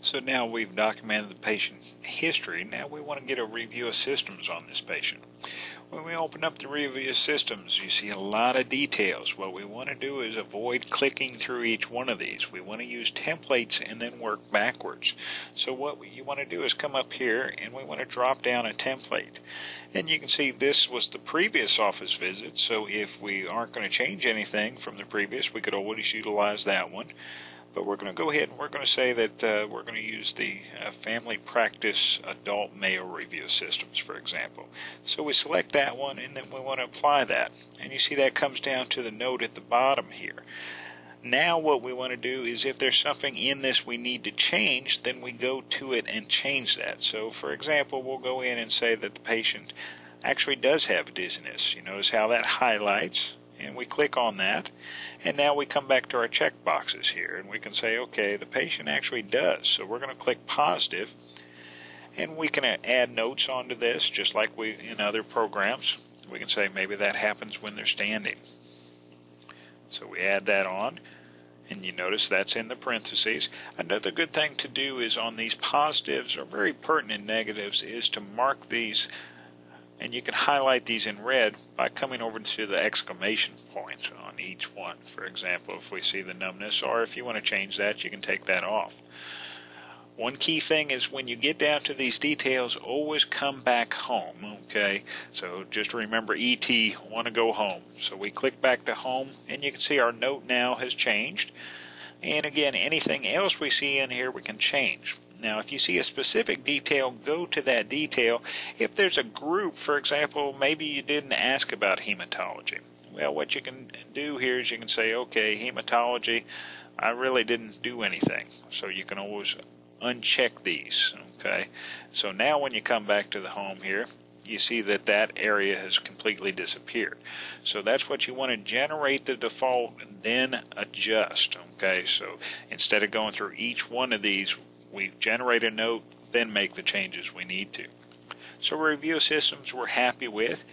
So now we've documented the patient history. Now we want to get a review of systems on this patient. When we open up the review of systems, you see a lot of details. What we want to do is avoid clicking through each one of these. We want to use templates and then work backwards. So what you want to do is come up here and we want to drop down a template. And you can see this was the previous office visit. So if we aren't going to change anything from the previous, we could always utilize that one. But we're going to go ahead and we're going to say that we're going to use the family practice adult male review systems, for example. So we select that one and then we want to apply that. And you see that comes down to the note at the bottom here. Now what we want to do is if there's something in this we need to change, then we go to it and change that. So for example, we'll go in and say that the patient actually does have dizziness. You notice how that highlights, and we click on that, and now we come back to our check boxes here and we can say, okay, the patient actually does. So we're going to click positive, and we can add notes onto this just like we in other programs. We can say maybe that happens when they're standing. So we add that on, and you notice that's in the parentheses. Another good thing to do is on these positives or very pertinent negatives is to mark these, and you can highlight these in red by coming over to the exclamation point on each one. For example, if we see the numbness, or if you want to change that, you can take that off. One key thing is when you get down to these details, always come back home, okay? So just remember ET, want to go home. So we click back to home, and you can see our note now has changed. And again, anything else we see in here we can change. Now, if you see a specific detail, go to that detail. If there's a group, for example, maybe you didn't ask about hematology. Well, what you can do here is you can say, okay, hematology, I really didn't do anything. So you can always uncheck these, okay? So now when you come back to the home here, you see that that area has completely disappeared. So that's what you want to generate the default and then adjust, okay? So instead of going through each one of these, we generate a note, then make the changes we need to. So review systems we're happy with.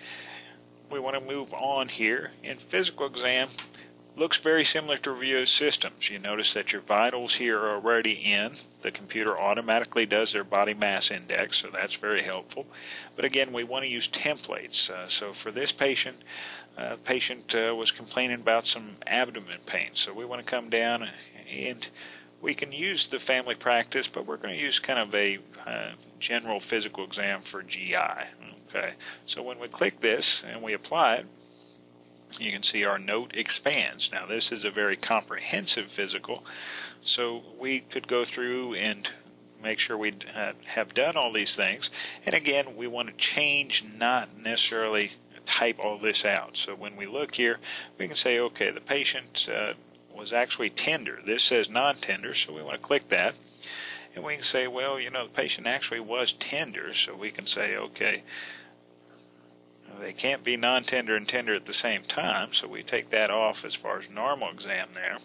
We want to move on here. In physical exam, looks very similar to review systems. You notice that your vitals here are already in. The computer automatically does their body mass index, so that's very helpful. But again, we want to use templates. So for this patient, the patient was complaining about some abdomen pain. So we want to come down and we can use the family practice, but we're going to use kind of a general physical exam for GI. Okay, so when we click this and we apply it, you can see our note expands. Now this is a very comprehensive physical, so we could go through and make sure we have done all these things. And again, we want to change, not necessarily type all this out. So when we look here, we can say, okay, the patient was actually tender. This says non-tender, so we want to click that. And we can say, well, you know, the patient actually was tender, so we can say, okay, they can't be non-tender and tender at the same time, so we take that off as far as normal exam there.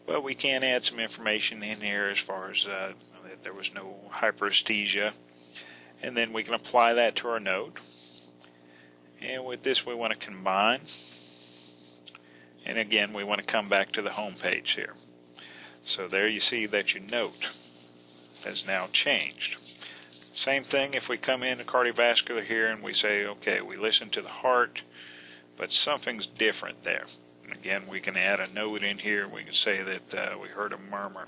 But we can add some information in here as far as that there was no hyperesthesia. And then we can apply that to our note. And with this we want to combine. And again, we want to come back to the home page here. So there you see that your note has now changed. Same thing if we come into cardiovascular here and we say, okay, we listen to the heart, but something's different there. And again, we can add a note in here. We can say that we heard a murmur.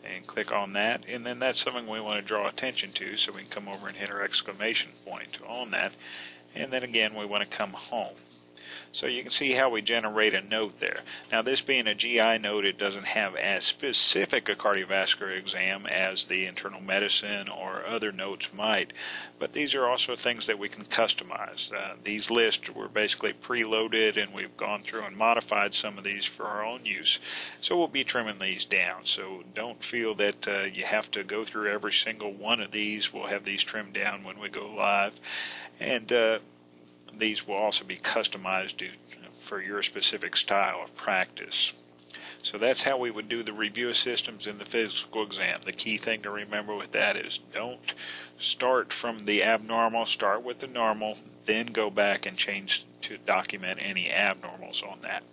And click on that, and then that's something we want to draw attention to, so we can come over and hit our exclamation point on that. And then again, we want to come home. So you can see how we generate a note there. Now this being a GI note, it doesn't have as specific a cardiovascular exam as the internal medicine or other notes might, but these are also things that we can customize. These lists were basically preloaded, and we've gone through and modified some of these for our own use. So we'll be trimming these down. So don't feel that you have to go through every single one of these. We'll have these trimmed down when we go live. And these will also be customized for your specific style of practice. So that's how we would do the review of systems in the physical exam. The key thing to remember with that is don't start from the abnormal, start with the normal, then go back and change to document any abnormals on that.